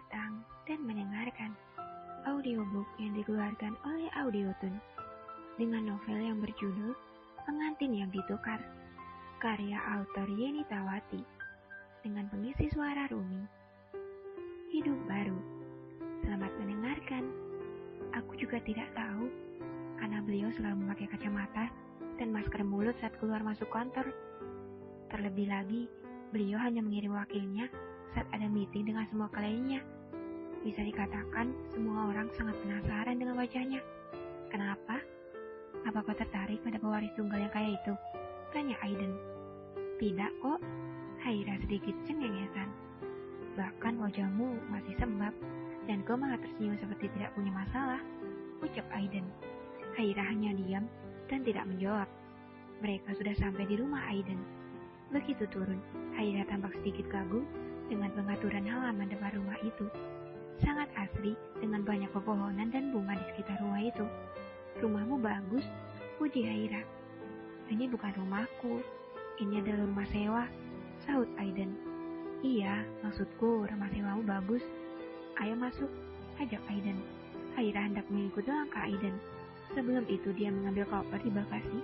datang dan mendengarkan audiobook yang dikeluarkan oleh Audiotune dengan novel yang berjudul Pengantin yang Ditukar, karya autor Yeni Tawati, dengan pengisi suara Rumi. Hidup baru. Selamat mendengarkan. Aku juga tidak tahu, karena beliau selalu memakai kacamata dan masker mulut saat keluar masuk kantor. Terlebih lagi, beliau hanya mengirim wakilnya saat ada meeting dengan semua kliennya. Bisa dikatakan semua orang sangat penasaran dengan wajahnya. Kenapa? Apa kau tertarik pada pewaris tunggal yang kaya itu? Tanya Aiden. Tidak kok, Haira sedikit cengengesan. Bahkan wajahmu masih sembab, dan kau malah tersenyum seperti tidak punya masalah, ucap Aiden. Haira hanya diam dan tidak menjawab. Mereka sudah sampai di rumah Aiden. Begitu turun, Haira tampak sedikit kagum dengan pengaturan halaman depan rumah itu. Sangat asri dengan banyak pepohonan dan bunga di sekitar rumah itu. Rumahmu bagus, puji Haira. Ini bukan rumahku, ini adalah rumah sewa, sahut Aiden. Iya, maksudku rumah sewamu bagus. Ayo masuk, ajak Aiden. Haira hendak mengikuti langkah Aiden. Sebelum itu dia mengambil koper di bagasi,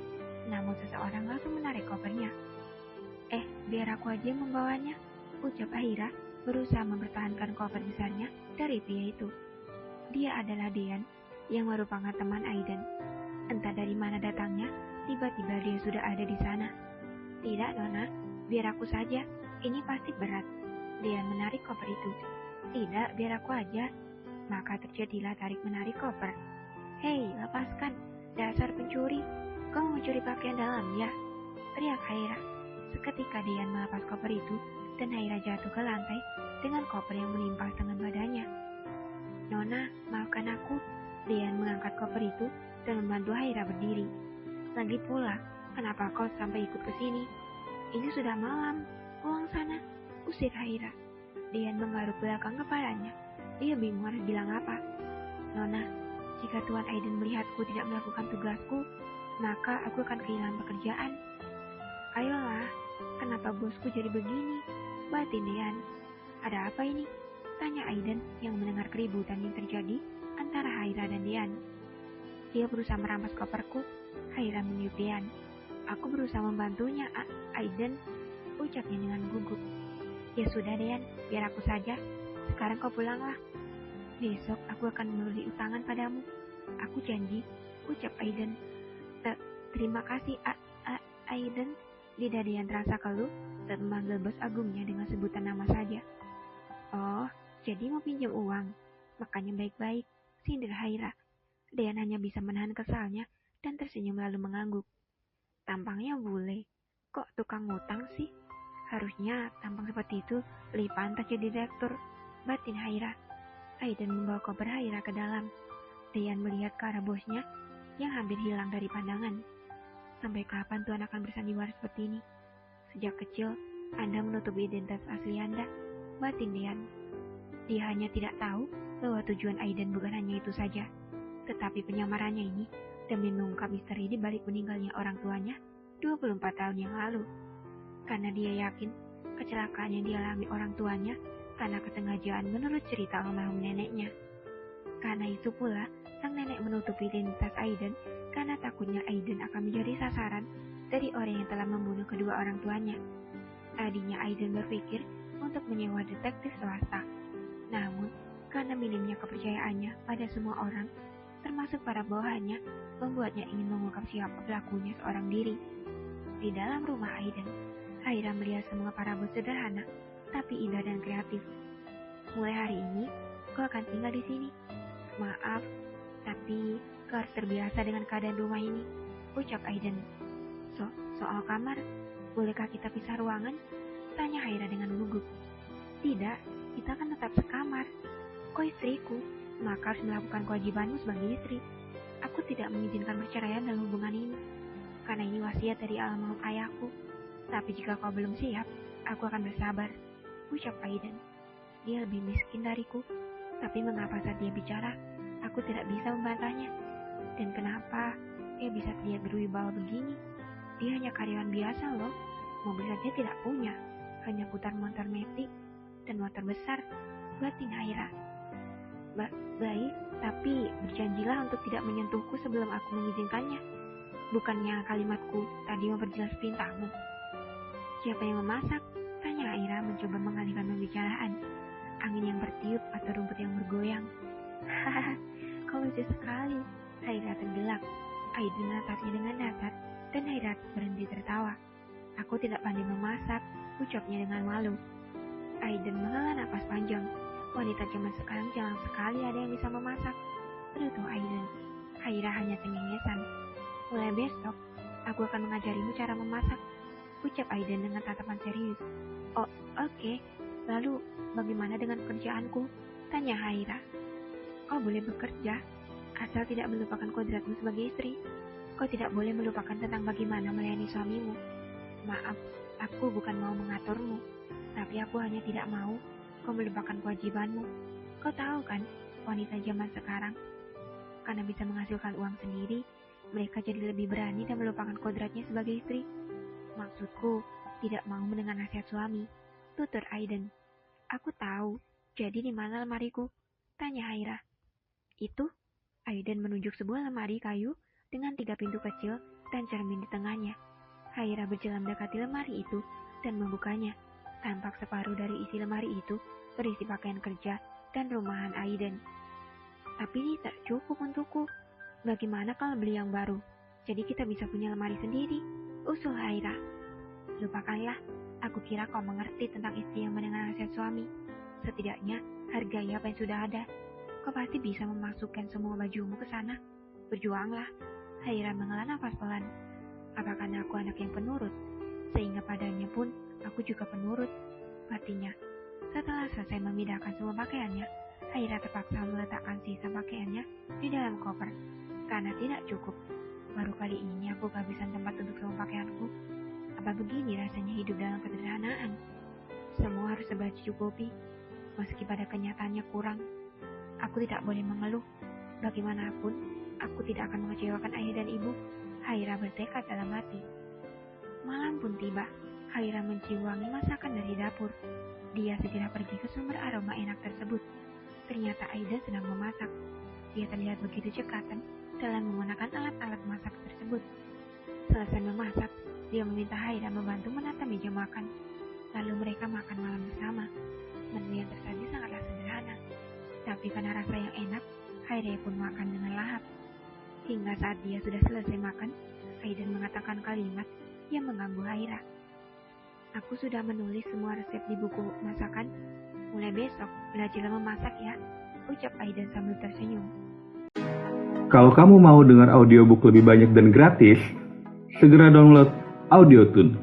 namun seseorang langsung menarik kopernya. Biar aku aja yang membawanya, ucap Haira berusaha mempertahankan koper besarnya dari pria itu. Dia adalah Dean, yang merupakan teman Aiden. Entah dari mana datangnya, tiba-tiba dia sudah ada di sana. Tidak, Nona, biar aku saja, ini pasti berat. Dean menarik koper itu. Tidak, biar aku aja. Maka terjadilah tarik-menarik koper. Hei, lepaskan, dasar pencuri. Kau mau mencuri pakaian dalam, ya? Teriak Haira. Seketika Dean melepas koper itu, dan Haira jatuh ke lantai dengan koper yang menimpa tangan badannya. Nona, maafkan aku. Dean mengangkat koper itu dan membantu Haira berdiri. Lagi pula, kenapa kau sampai ikut ke sini? Ini sudah malam, pulang sana, usir Haira. Dean menggaruk belakang kepalanya. Dia bingung harus bilang apa. Nona, jika Tuan Aiden melihatku tidak melakukan tugasku, maka aku akan kehilangan pekerjaan. Ayolah, kenapa bosku jadi begini? Batin Dean. Ada apa ini? Tanya Aiden yang mendengar keributan yang terjadi antara Haira dan Dean. Dia berusaha merampas koperku. Haira meniup Dean. Aku berusaha membantunya, Aiden, ucapnya dengan gugup. Ya sudah Dean, biar aku saja. Sekarang kau pulanglah. Besok aku akan memberi utangan padamu. Aku janji, ucap Aiden. Terima kasih, Aiden. Lidah Dean terasa keluh saat memanggil bos agungnya dengan sebutan nama saja. Oh, jadi mau pinjam uang? Makanya baik-baik, sindir Haira. Dean hanya bisa menahan kesalnya dan tersenyum lalu mengangguk. Tampangnya bule. Kok tukang ngutang sih? Harusnya tampang seperti itu lebih pantas jadi direktur, batin Haira. Aiden membawa koper Haira ke dalam. Dean melihat ke arah bosnya yang hampir hilang dari pandangan. Sampai kapan Tuhan akan bersandiwara seperti ini? Sejak kecil, Anda menutupi identitas asli Anda, batin Dean. Dia hanya tidak tahu bahwa tujuan Aiden bukan hanya itu saja, tetapi penyamarannya ini demi mengungkap misteri di balik meninggalnya orang tuanya 24 tahun yang lalu. Karena dia yakin kecelakaan yang dialami orang tuanya karena kesengajaan menurut cerita almarhum neneknya. Karena itu pula, sang nenek menutupi identitas Aiden karena takutnya Aiden akan menjadi sasaran dari orang yang telah membunuh kedua orang tuanya. Tadinya Aiden berpikir untuk menyewa detektif swasta. Namun, karena minimnya kepercayaannya pada semua orang, termasuk para bawahannya, membuatnya ingin mengungkap siapa pelakunya seorang diri. Di dalam rumah Aiden, Haira melihat semua parabot sederhana, tapi indah dan kreatif. Mulai hari ini, kau akan tinggal di sini. Maaf, tapi kau harus terbiasa dengan keadaan rumah ini, ucap Aiden. Soal kamar, bolehkah kita pisah ruangan? Tanya Haira dengan gugup. Tidak, kita akan tetap sekamar. Kau istriku, maka harus melakukan kewajibanmu sebagai istri. Aku tidak mengizinkan perceraian dalam hubungan ini, karena ini wasiat dari almarhum ayahku. Tapi jika kau belum siap, aku akan bersabar, ucap Aiden. Dia lebih miskin dariku, tapi mengapa saat dia bicara, aku tidak bisa membantahnya? Dan kenapa dia bisa terlihat berwibawa begini? Dia hanya karyawan biasa loh, mobil saja tidak punya, hanya putar motor metik dan motor besar. batin Haira. Baik, tapi berjanjilah untuk tidak menyentuhku sebelum aku mengizinkannya. Bukannya kalimatku tadi memperjelas perintahmu. Siapa yang memasak? Tanya Haira mencoba mengalihkan pembicaraan. Angin yang bertiup atau rumput yang bergoyang. Hahaha, kau lucu sekali. Haira tergelak. Aiden menatapnya dengan datar dan Haira berhenti tertawa. Aku tidak pandai memasak, ucapnya dengan malu. Aiden menghela napas panjang. Wanita zaman sekarang jarang sekali ada yang bisa memasak. Berutuh Aiden. Haira hanya cengengesan. Mulai besok, aku akan mengajarimu cara memasak, ucap Aiden dengan tatapan serius. Oh, oke. Lalu, bagaimana dengan pekerjaanku? Tanya Haira. Kau boleh bekerja, asal tidak melupakan kodratmu sebagai istri. Kau tidak boleh melupakan tentang bagaimana melayani suamimu. Maaf, aku bukan mau mengaturmu, tapi aku hanya tidak mau kau melupakan kewajibanmu. Kau tahu kan, wanita zaman sekarang, karena bisa menghasilkan uang sendiri, mereka jadi lebih berani dan melupakan kodratnya sebagai istri. Maksudku, tidak mau mendengar nasihat suami, tutur Aiden. Aku tahu, jadi di mana lemariku? Tanya Haira. Itu, Aiden menunjuk sebuah lemari kayu dengan 3 pintu kecil dan cermin di tengahnya. Haira berjalan mendekati lemari itu dan membukanya. Tampak separuh dari isi lemari itu berisi pakaian kerja dan rumahan Aiden. Tapi ini tak cukup untukku. Bagaimana kalau beli yang baru? Jadi kita bisa punya lemari sendiri, usul Haira. Lupakanlah, aku kira kau mengerti tentang istri yang mendengar nasihat suami. Setidaknya, hargai apa yang sudah ada. Kau pasti bisa memasukkan semua bajumu ke sana. Berjuanglah. Haira menghela nafas pelan. Apakah aku anak yang penurut? Sehingga padanya pun, aku juga penurut, batinnya. Setelah selesai memindahkan semua pakaiannya, Haira terpaksa meletakkan sisa pakaiannya di dalam koper, karena tidak cukup. Baru kali ini aku kehabisan tempat untuk semua pakaianku. Apa begini rasanya hidup dalam kesederhanaan? Semua harus serba dicukupi, meski pada kenyataannya kurang. Aku tidak boleh mengeluh. Bagaimanapun, aku tidak akan mengecewakan ayah dan ibu. Haira bertekad dalam hati. Malam pun tiba. Haira mencium wangi masakan dari dapur. Dia segera pergi ke sumber aroma enak tersebut. Ternyata Aiden sedang memasak. Dia terlihat begitu cekatan dalam menggunakan alat-alat masak tersebut. Selesai memasak, dia meminta Haira membantu menata meja makan. Lalu mereka makan malam bersama. Menu yang tersaji sangatlah sederhana. Tapi karena rasa yang enak, Haira pun makan dengan lahap. Hingga saat dia sudah selesai makan, Aiden mengatakan kalimat yang mengganggu Haira. Aku sudah menulis semua resep di buku masakan. Mulai besok, belajarlah memasak ya, ucap Aiden sambil tersenyum. Kalau kamu mau dengar audiobook lebih banyak dan gratis, segera download AudioTune.